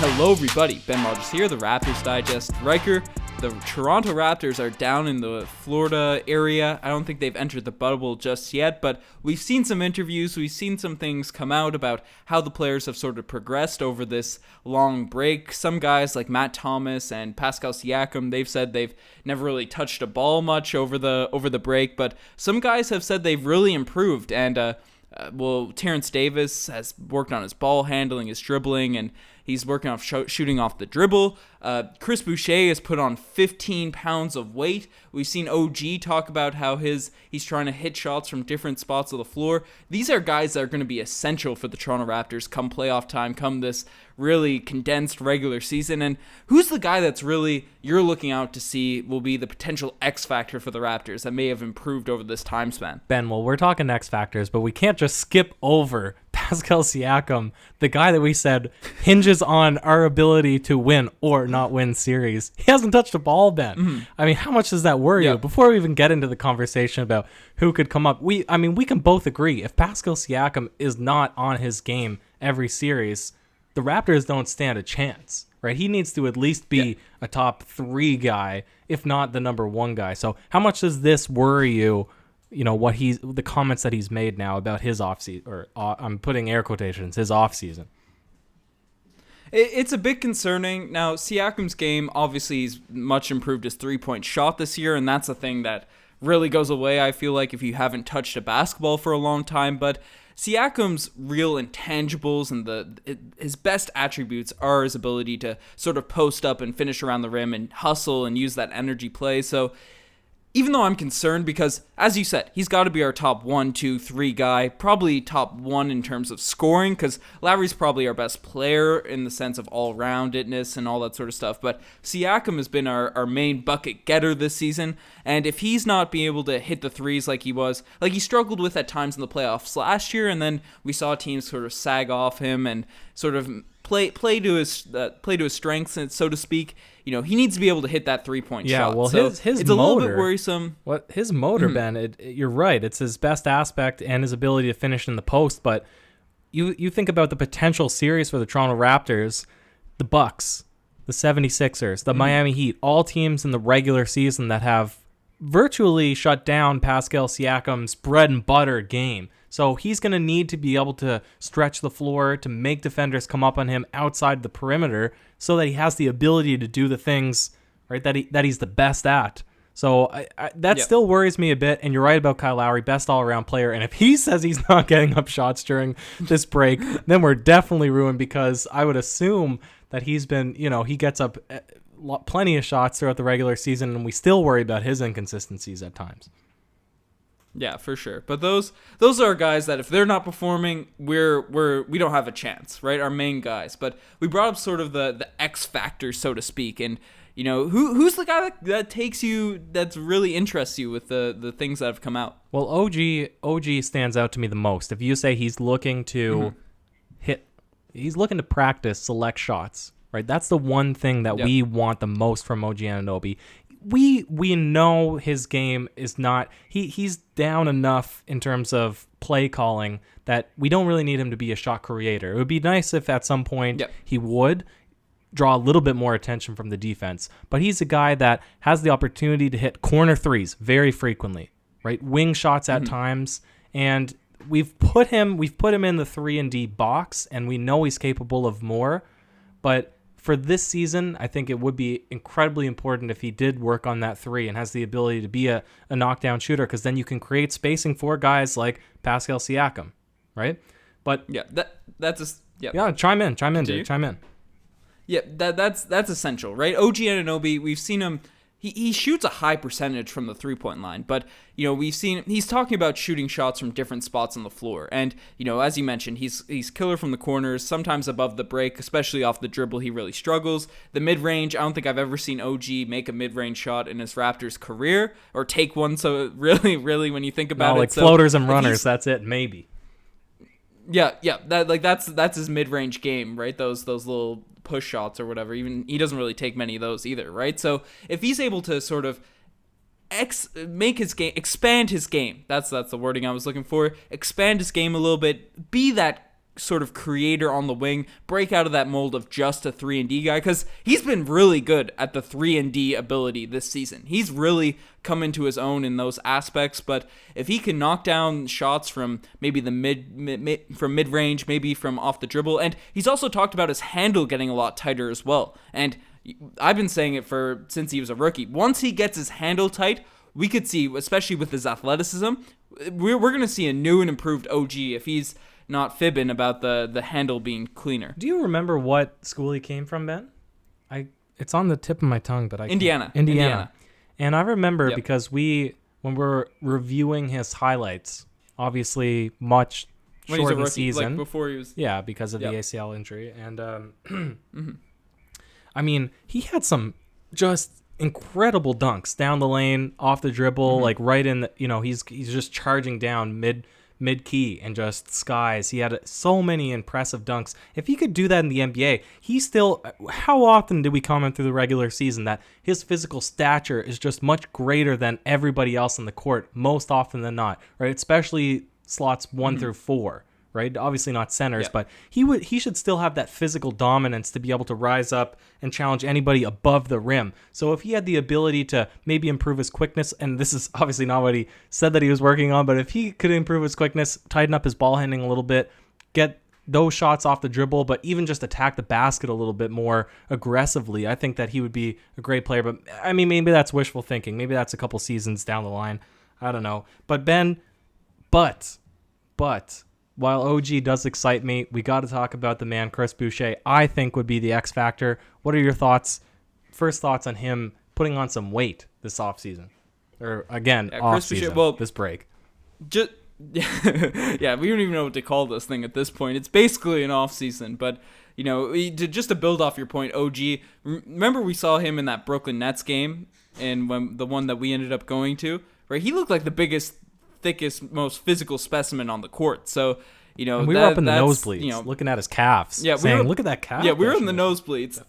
Hello everybody, Ben Rogers here, the Raptors Digest. Riker, the Toronto Raptors are down in the Florida area. I don't think they've entered the bubble just yet, but we've seen some interviews, we've seen some things come out about how the players have sort of progressed over this long break. Some guys like Matt Thomas and Pascal Siakam, they've said they've never really touched a ball much over the break, but some guys have said they've really improved, and Terrence Davis has worked on his ball handling, his dribbling, and he's working on shooting off the dribble. Chris Boucher has put on 15 pounds of weight. We've seen OG talk about how he's trying to hit shots from different spots of the floor. These are guys that are going to be essential for the Toronto Raptors come playoff time, come this really condensed regular season. And who's the guy that's really you're looking out to see will be the potential X-factor for the Raptors that may have improved over this time span? Ben, well, we're talking X-factors, but we can't just skip over Pascal Siakam, the guy that we said hinges on our ability to win or not win series. He hasn't touched a ball, Ben. Mm-hmm. I mean, how much does that worry you? Before we even get into the conversation about who could come up, we can both agree if Pascal Siakam is not on his game every series, the Raptors don't stand a chance, right? He needs to at least be a top 3 guy, if not the number 1 guy. So how much does this worry you? You know, the comments that he's made now about his offseason, or I'm putting air quotations, his offseason. It's a bit concerning. Now, Siakam's game, obviously, he's much improved his 3-point shot this year, and that's a thing that really goes away, I feel like, if you haven't touched a basketball for a long time. But Siakam's real intangibles and his best attributes are his ability to sort of post up and finish around the rim and hustle and use that energy play. So even though I'm concerned because, as you said, he's got to be our top 1, 2, 3 guy, probably top 1 in terms of scoring, because Lowry's probably our best player in the sense of all-roundedness and all that sort of stuff, but Siakam has been our main bucket getter this season, and if he's not being able to hit the threes like he struggled with at times in the playoffs last year, and then we saw teams sort of sag off him and sort of play to his strengths, so to speak. You know, he needs to be able to hit that 3-point shot. Yeah, well, so his it's motor, a little bit worrisome. His motor, Ben, you're right. It's his best aspect and his ability to finish in the post. But you think about the potential series for the Toronto Raptors, the Bucks, the 76ers, the Miami Heat, all teams in the regular season that have virtually shut down Pascal Siakam's bread and butter game. So he's going to need to be able to stretch the floor to make defenders come up on him outside the perimeter so that he has the ability to do the things, right, that he's the best at. So that still worries me a bit. And you're right about Kyle Lowry, best all-around player. And if he says he's not getting up shots during this break, then we're definitely ruined, because I would assume that he's been, he gets up plenty of shots throughout the regular season, and we still worry about his inconsistencies at times. Yeah, for sure. But those are guys that if they're not performing, we don't have a chance, right? Our main guys. But we brought up sort of the X factor, so to speak, and who's the guy that takes you, that really interests you with the things that have come out? Well, OG stands out to me the most. If you say he's looking to he's looking to practice select shots, right? That's the one thing that we want the most from OG Anunoby. We know his game is not, he's down enough in terms of play calling that we don't really need him to be a shot creator. It would be nice if at some point he would draw a little bit more attention from the defense, but he's a guy that has the opportunity to hit corner threes very frequently, right? Wing shots at times, and we've put him in the 3-and-D box, and we know he's capable of more, but for this season, I think it would be incredibly important if he did work on that 3 and has the ability to be a knockdown shooter, because then you can create spacing for guys like Pascal Siakam, right? But chime in. Yeah, that's essential, right? OG Anunoby, we've seen him. He shoots a high percentage from the 3-point line, but we've seen he's talking about shooting shots from different spots on the floor, and as you mentioned, he's killer from the corners, sometimes above the break, especially off the dribble. He really struggles. The mid range, I don't think I've ever seen OG make a mid range shot in his Raptors career or take one. So really, when you think about it, floaters and runners, that's it, maybe. Yeah, that's his mid range game, right? Those little push shots or whatever. Even he doesn't really take many of those either, right? So if he's able to sort of make his game, expand his game, that's the wording I was looking for, expand his game a little bit, be that sort of creator on the wing, break out of that mold of just a 3-and-D guy, because he's been really good at the 3-and-D ability this season. He's really come into his own in those aspects, but if he can knock down shots from maybe the mid-range, maybe from off the dribble, and he's also talked about his handle getting a lot tighter as well, and I've been saying it since he was a rookie. Once he gets his handle tight, we could see, especially with his athleticism, we're going to see a new and improved OG if he's not fibbing about the handle being cleaner. Do you remember what school he came from, Ben? It's on the tip of my tongue, but Indiana. And I remember because when we're reviewing his highlights, obviously much when he's a shortened rookie, season. like before he was... Yeah, because of the ACL injury. And I mean, he had some just incredible dunks down the lane, off the dribble, like right in the, he's just charging down mid-key and just skies. He had so many impressive dunks. If he could do that in the NBA, how often did we comment through the regular season that his physical stature is just much greater than everybody else on the court, most often than not, right? Especially slots 1 through 4, right? Obviously not centers, but he should still have that physical dominance to be able to rise up and challenge anybody above the rim. So if he had the ability to maybe improve his quickness, and this is obviously not what he said that he was working on, but if he could improve his quickness, tighten up his ball handling a little bit, get those shots off the dribble, but even just attack the basket a little bit more aggressively, I think that he would be a great player. But I mean, maybe that's wishful thinking. Maybe that's a couple seasons down the line. I don't know. But Ben, but while OG does excite me, we got to talk about the man, Chris Boucher, I think would be the X-factor. What are your thoughts? First thoughts on him putting on some weight this offseason? Or, again, offseason, this break. We don't even know what to call this thing at this point. It's basically an offseason, but, just to build off your point, OG, remember we saw him in that Brooklyn Nets game, and the one that we ended up going to, right? He looked like the biggest, thickest, most physical specimen on the court. So, and we were up in the nosebleeds, looking at his calves. Yeah, look at that calf. Yeah, we were in the nosebleeds.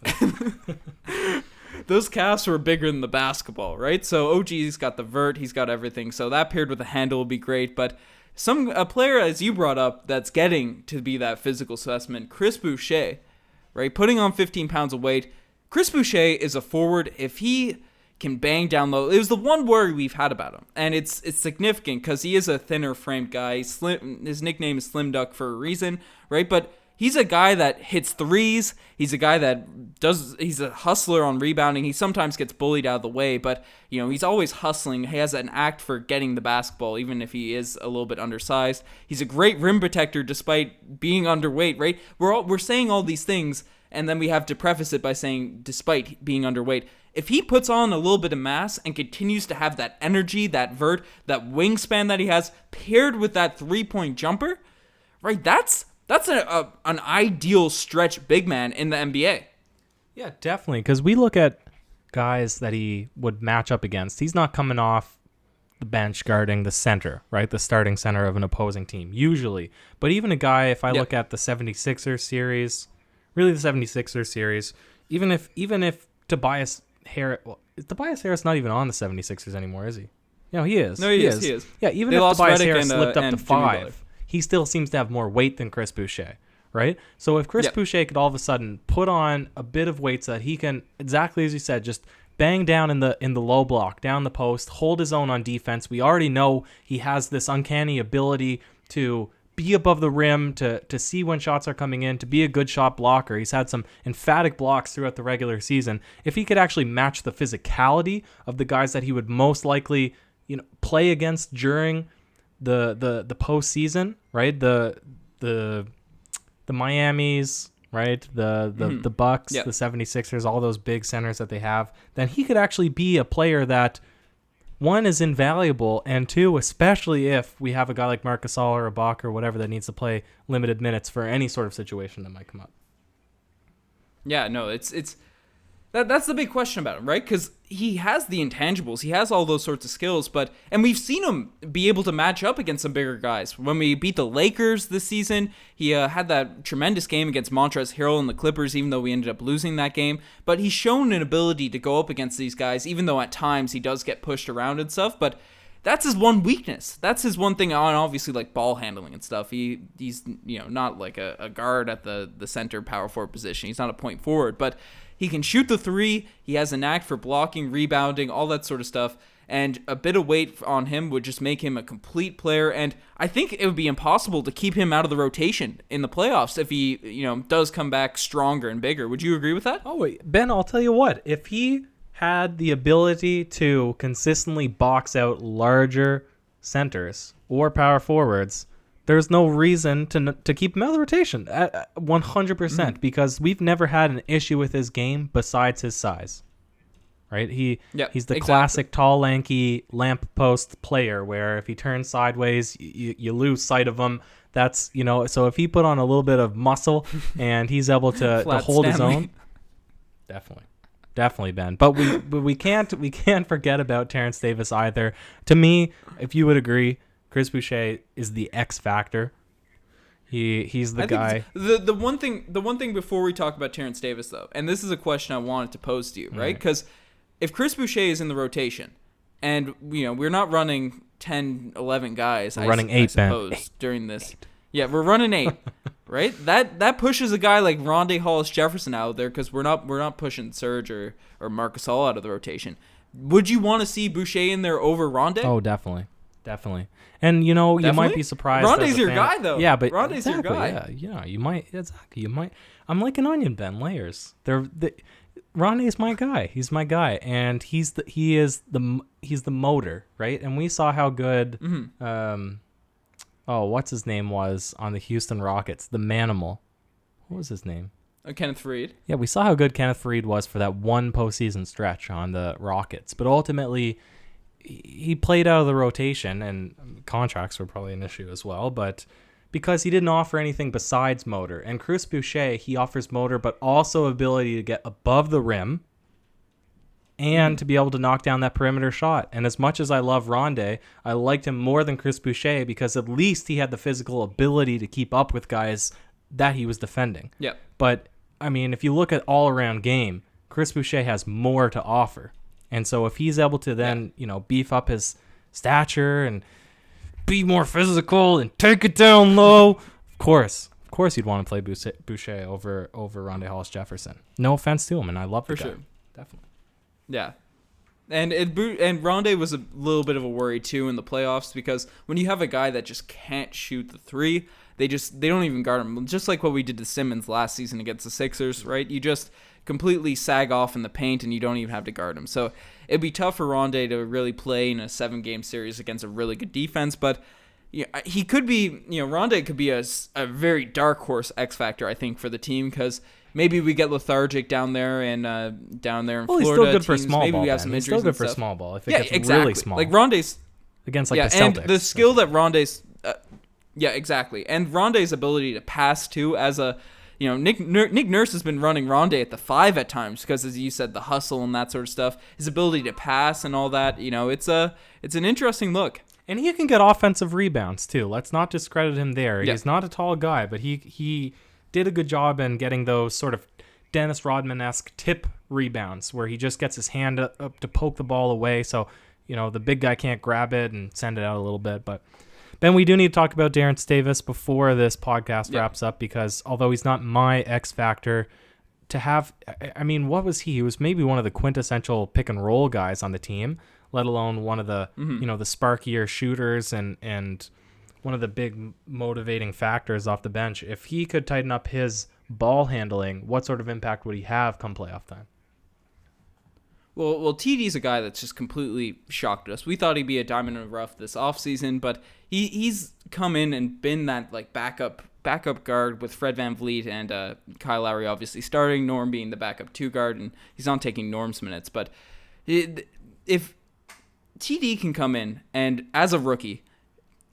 Those calves were bigger than the basketball, right? So OG's got the vert, he's got everything. So that paired with the handle would be great. But a player, as you brought up, that's getting to be that physical specimen, Chris Boucher, right? Putting on 15 pounds of weight. Chris Boucher is a forward. If he can bang down low. It was the one worry we've had about him, and it's significant because he is a thinner framed guy. His nickname is Slim Duck for a reason, right? But he's a guy that hits threes. He's a guy that he's a hustler on rebounding. He sometimes gets bullied out of the way, but he's always hustling. He has an act for getting the basketball, even if he is a little bit undersized. He's a great rim protector despite being underweight, right? We're saying all these things, and then we have to preface it by saying despite being underweight. If he puts on a little bit of mass and continues to have that energy, that vert, that wingspan that he has, paired with that three-point jumper, right? That's an ideal stretch big man in the NBA. Yeah, definitely. Because we look at guys that he would match up against. He's not coming off the bench guarding the center, right? The starting center of an opposing team, usually. But even a guy, if I look at the 76ers series, really the 76ers series, even if Tobias Harris, Tobias Harris not even on the 76ers anymore, is he? No, he is. No, he is. Yeah, even if Tobias Harris slipped up to 5, he still seems to have more weight than Chris Boucher, right? So if Chris Boucher could all of a sudden put on a bit of weight so that he can, exactly as you said, just bang down in the low block, down the post, hold his own on defense. We already know he has this uncanny ability to be above the rim, to see when shots are coming in, to be a good shot blocker. He's had some emphatic blocks throughout the regular season. If he could actually match the physicality of the guys that he would most likely, play against during the postseason, right? The Miamis, right? The Bucks, the 76ers, all those big centers that they have, then he could actually be a player that, one, is invaluable, and two, especially if we have a guy like Marc Gasol or Ibaka or whatever that needs to play limited minutes for any sort of situation that might come up. Yeah, no, that's the big question about him, right? Because he has the intangibles, he has all those sorts of skills, and we've seen him be able to match up against some bigger guys. When we beat the Lakers this season, he had that tremendous game against Montrezl Harrell and the Clippers, even though we ended up losing that game. But he's shown an ability to go up against these guys, even though at times he does get pushed around and stuff. But that's his one weakness. That's his one thing on, obviously, like ball handling and stuff. He's not like a guard at the center power forward position. He's not a point forward, but he can shoot the three. He has a knack for blocking, rebounding, all that sort of stuff. And a bit of weight on him would just make him a complete player. And I think it would be impossible to keep him out of the rotation in the playoffs if he, does come back stronger and bigger. Would you agree with that? Oh, Ben, I'll tell you what. If he had the ability to consistently box out larger centers or power forwards, there's no reason to keep him out of the rotation at 100% because we've never had an issue with his game besides his size. Right? He's the classic tall, lanky lamppost player where if he turns sideways, you lose sight of him. That's, so if he put on a little bit of muscle and he's able to hold his own, definitely, Ben. But we can't forget about Terrence Davis either. To me, if you would agree, Chris Boucher is the X-factor. He's the guy. The one thing before we talk about Terrence Davis though, and this is a question I wanted to pose to you, right? Because if Chris Boucher is in the rotation, and we're not running 10, 11 guys, we're running 8, suppose, Ben. During this. 8. Yeah, we're running 8, right? That pushes a guy like Rondé Hollis-Jefferson out there because we're not pushing Serge or Marc Gasol out of the rotation. Would you want to see Boucher in there over Rondé? Oh, definitely. And you might be surprised. Rondé's your guy, though. Yeah, but Rondé's your guy. Yeah, you might. I'm like an onion, Ben. Layers. Rondé's my guy. He's my guy, and he's the motor, right? And we saw how good what's his name was on the Houston Rockets, the Manimal. What was his name? Kenneth Faried. Yeah, we saw how good Kenneth Faried was for that one postseason stretch on the Rockets, but ultimately he played out of the rotation, and contracts were probably an issue as well, but because he didn't offer anything besides motor. And Chris Boucher, he offers motor, but also ability to get above the rim and to be able to knock down that perimeter shot. And as much as I love Rondé, I liked him more than Chris Boucher because at least he had the physical ability to keep up with guys that he was defending. Yeah. But, I mean, if you look at all-around game, Chris Boucher has more to offer. And so if he's able to then, beef up his stature and be more physical and take it down low, of course you'd want to play Boucher over Rondé Hollis-Jefferson. No offense to him, and I love the guy. Sure. Definitely. Yeah. And Rondé was a little bit of a worry too in the playoffs because when you have a guy that just can't shoot the three, they don't even guard him. Just like what we did to Simmons last season against the Sixers, right? You just completely sag off in the paint and you don't even have to guard him. So it'd be tough for Rondé to really play in a 7-game series against a really good defense, but he could be, Rondé could be a very dark horse X-factor, I think, for the team because maybe we get lethargic down there in Florida. He's still good for small maybe ball. We have some he's injuries still good for stuff. Small ball. If it gets exactly. really small, like Rondé's against the Celtics, and the skill that Rondé's, exactly, and Rondé's ability to pass too. As a Nick Nurse has been running Rondé at the 5 at times because, as you said, the hustle and that sort of stuff. His ability to pass and all that. It's an interesting look. And he can get offensive rebounds too. Let's not discredit him there. Yeah. He's not a tall guy, but he did a good job in getting those sort of Dennis Rodman-esque tip rebounds where he just gets his hand up to poke the ball away so, the big guy can't grab it and send it out a little bit. But, Ben, we do need to talk about Terrence Davis before this podcast wraps up because although he's not my X-factor, to have, what was he? He was maybe one of the quintessential pick-and-roll guys on the team, let alone one of the, the sparkier shooters and one of the big motivating factors off the bench. If he could tighten up his ball handling, what sort of impact would he have come playoff time? Well, TD's a guy that's just completely shocked us. We thought he'd be a diamond in the rough this offseason, but he's come in and been that like backup guard with Fred VanVleet and Kyle Lowry obviously starting, Norm being the backup 2 guard, and he's not taking Norm's minutes. But if TD can come in and as a rookie,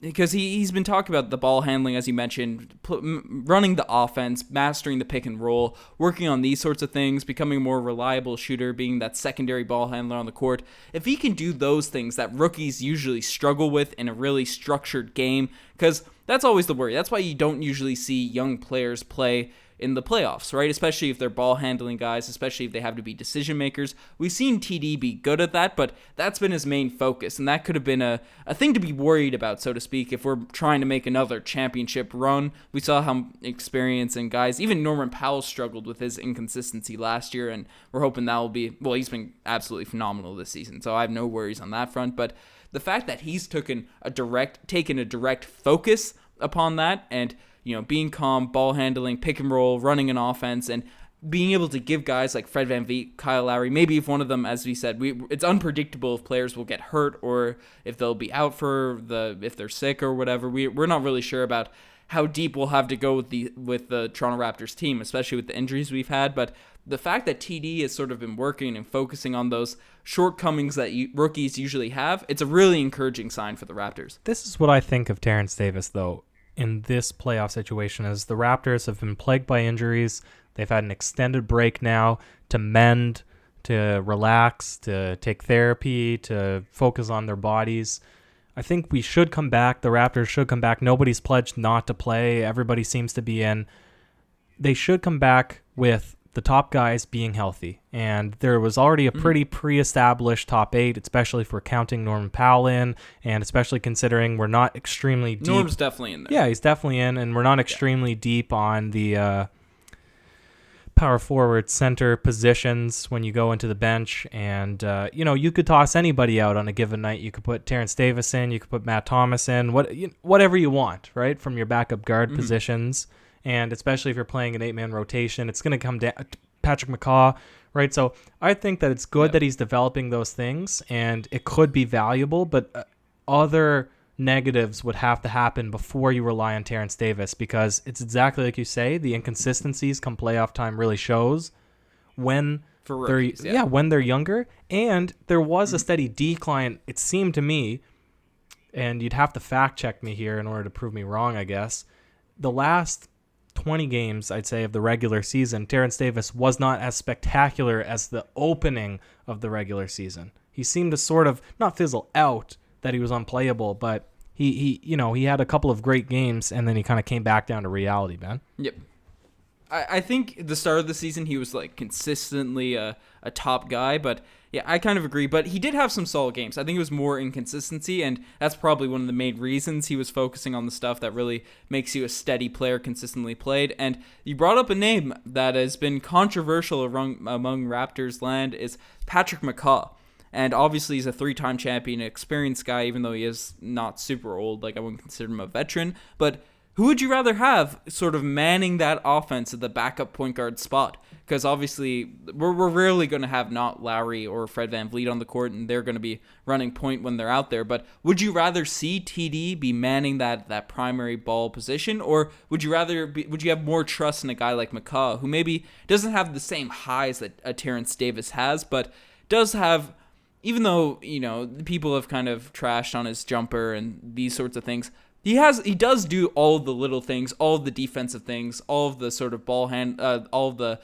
because he's been talking about the ball handling, as you mentioned, running the offense, mastering the pick and roll, working on these sorts of things, becoming a more reliable shooter, being that secondary ball handler on the court. If he can do those things that rookies usually struggle with in a really structured game, because that's always the worry. That's why you don't usually see young players play in the playoffs, right? Especially if they're ball handling guys, especially if they have to be decision makers. We've seen TD be good at that, but that's been his main focus, and that could have been a thing to be worried about, so to speak, if we're trying to make another championship run. We saw how experience and guys, even Norman Powell struggled with his inconsistency last year, and we're hoping that will be, well, he's been absolutely phenomenal this season, so I have no worries on that front. But the fact that he's taken a direct focus upon that, and being calm, ball handling, pick and roll, running an offense, and being able to give guys like Fred VanVleet, Kyle Lowry, maybe if one of them, as we said, it's unpredictable if players will get hurt or if they'll be out if they're sick or whatever. We're not really sure about how deep we'll have to go with the Toronto Raptors team, especially with the injuries we've had. But the fact that TD has sort of been working and focusing on those shortcomings that rookies usually have, it's a really encouraging sign for the Raptors. This is what I think of Terrence Davis, though, in this playoff situation, is the Raptors have been plagued by injuries. They've had an extended break now to mend, to relax, to take therapy, to focus on their bodies. I think we should come back. The Raptors should come back. Nobody's pledged not to play. Everybody seems to be in. They should come back with the top guys being healthy. And there was already a pretty pre-established top 8, especially if we're counting Norman Powell in, and especially considering we're not extremely deep. Norm's definitely in there. Yeah, he's definitely in, and we're not extremely deep on the power forward center positions when you go into the bench. And, you could toss anybody out on a given night. You could put Terrence Davis in. You could put Matt Thomas in. Whatever you want, right, from your backup guard positions. And especially if you're playing an 8-man rotation, it's going to come down Patrick McCaw, right? So I think that it's good that he's developing those things, and it could be valuable, but other negatives would have to happen before you rely on Terrence Davis, because it's exactly like you say, the inconsistencies come playoff time really shows when rookies, when they're younger. And there was a steady decline, it seemed to me, and you'd have to fact check me here in order to prove me wrong, I guess. The last 20 games, I'd say, of the regular season, Terrence Davis was not as spectacular as the opening of the regular season. He seemed to sort of not fizzle out that he was unplayable, but he had a couple of great games, and then he kind of came back down to reality, Ben. Yep. I think at the start of the season he was like consistently a top guy, but yeah, I kind of agree. But he did have some solid games. I think it was more inconsistency, and that's probably one of the main reasons he was focusing on the stuff that really makes you a steady player, consistently played. And you brought up a name that has been controversial among Raptors land, is Patrick McCaw. And obviously he's a 3-time champion, experienced guy, even though he is not super old. Like, I wouldn't consider him a veteran. But who would you rather have sort of manning that offense at the backup point guard spot? Because obviously we're rarely going to have not Lowry or Fred VanVleet on the court, and they're going to be running point when they're out there. But would you rather see TD be manning that primary ball position, or would you have more trust in a guy like McCaw, who maybe doesn't have the same highs that Terrence Davis has, but does have, even though people have kind of trashed on his jumper and these sorts of things, he does do all the little things, all of the defensive things, all of the sort of all of the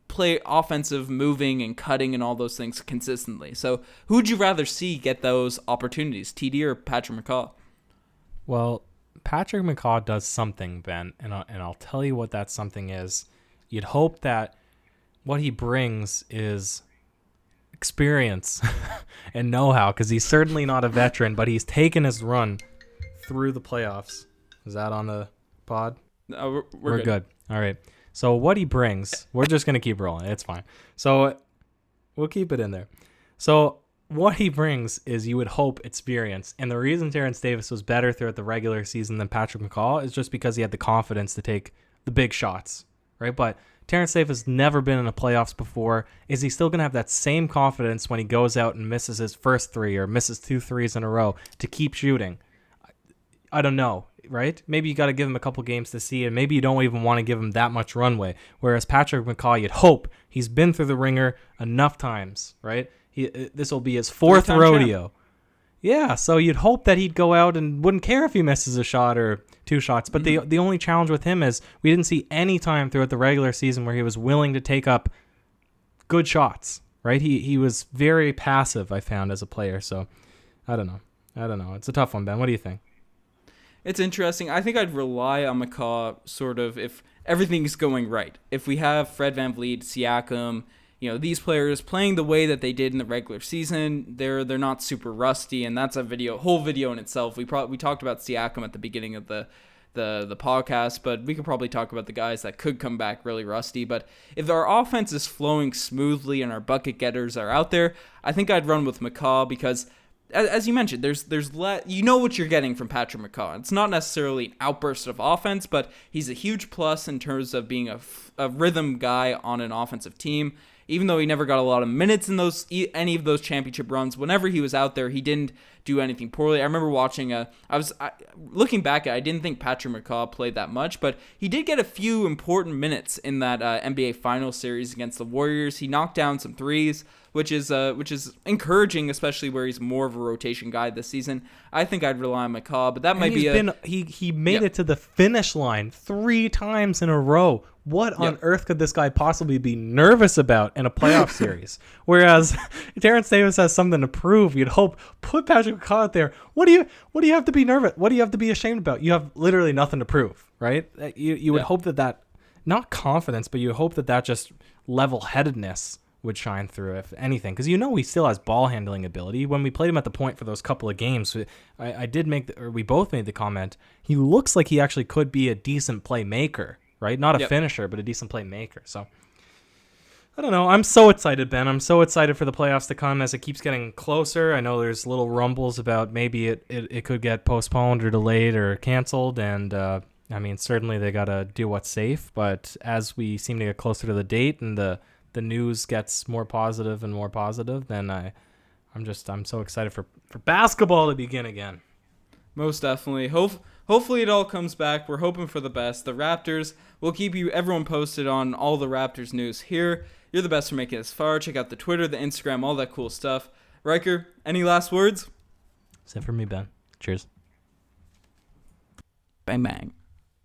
play offensive moving and cutting and all those things consistently. So who would you rather see get those opportunities, TD or Patrick McCaw? Well, Patrick McCaw does something, Ben, and I'll tell you what that something is. You'd hope that what he brings is experience and know-how, because he's certainly not a veteran, but he's taken his run through the playoffs. Is that on the pod? No, we're good. All right. So what he brings, we're just going to keep rolling. It's fine. So we'll keep it in there. So what he brings is, you would hope, experience. And the reason Terrence Davis was better throughout the regular season than Patrick McCaw is just because he had the confidence to take the big shots, right? But Terrence Davis never been in the playoffs before. Is he still going to have that same confidence when he goes out and misses his first 3 or misses 2 threes in a row to keep shooting? I don't know, right? Maybe you got to give him a couple games to see, and maybe you don't even want to give him that much runway. Whereas Patrick McCaw, you'd hope he's been through the ringer enough times, right? This will be his 4th rodeo. Champ. Yeah, so you'd hope that he'd go out and wouldn't care if he misses a shot or 2 shots. But the only challenge with him is we didn't see any time throughout the regular season where he was willing to take up good shots, right? He was very passive, I found, as a player. So I don't know. It's a tough one, Ben. What do you think? It's interesting. I think I'd rely on McCaw sort of if everything's going right. If we have Fred VanVleet, Siakam, these players playing the way that they did in the regular season, they're not super rusty, and that's whole video in itself. We talked about Siakam at the beginning of the podcast, but we could probably talk about the guys that could come back really rusty. But if our offense is flowing smoothly and our bucket getters are out there, I think I'd run with McCaw because, as you mentioned, there's what you're getting from Patrick McCaw. It's not necessarily an outburst of offense, but he's a huge plus in terms of being a rhythm guy on an offensive team. Even though he never got a lot of minutes in any of those championship runs, whenever he was out there, he didn't do anything poorly. I remember watching looking back I didn't think Patrick McCaw played that much, but he did get a few important minutes in that NBA Finals series against the Warriors. He knocked down some threes, which is encouraging, especially where he's more of a rotation guy this season. I think I'd rely on McCaw, but that might be he made it to the finish line 3 times in a row. What on earth could this guy possibly be nervous about in a playoff series? Whereas Terrence Davis has something to prove. You'd hope, put Patrick McCaw out there. What do you have to be nervous? What do you have to be ashamed about? You have literally nothing to prove, right? You would hope that not confidence, but you hope that just level-headedness would shine through, if anything, because he still has ball handling ability. When we played him at the point for those couple of games, we both made the comment, he looks like he actually could be a decent playmaker. Right? Not a finisher, but a decent playmaker. So, I don't know. I'm so excited, Ben. I'm so excited for the playoffs to come as it keeps getting closer. I know there's little rumbles about maybe it could get postponed or delayed or canceled. And, certainly they got to do what's safe. But as we seem to get closer to the date and the news gets more positive and more positive, then I'm so excited for basketball to begin again. Most definitely. Hopefully it all comes back. We're hoping for the best. The Raptors, we'll keep everyone posted on all the Raptors news here. You're the best for making it this far. Check out the Twitter, the Instagram, all that cool stuff. Ryker, any last words? That's it for me, Ben. Cheers. Bang, bang.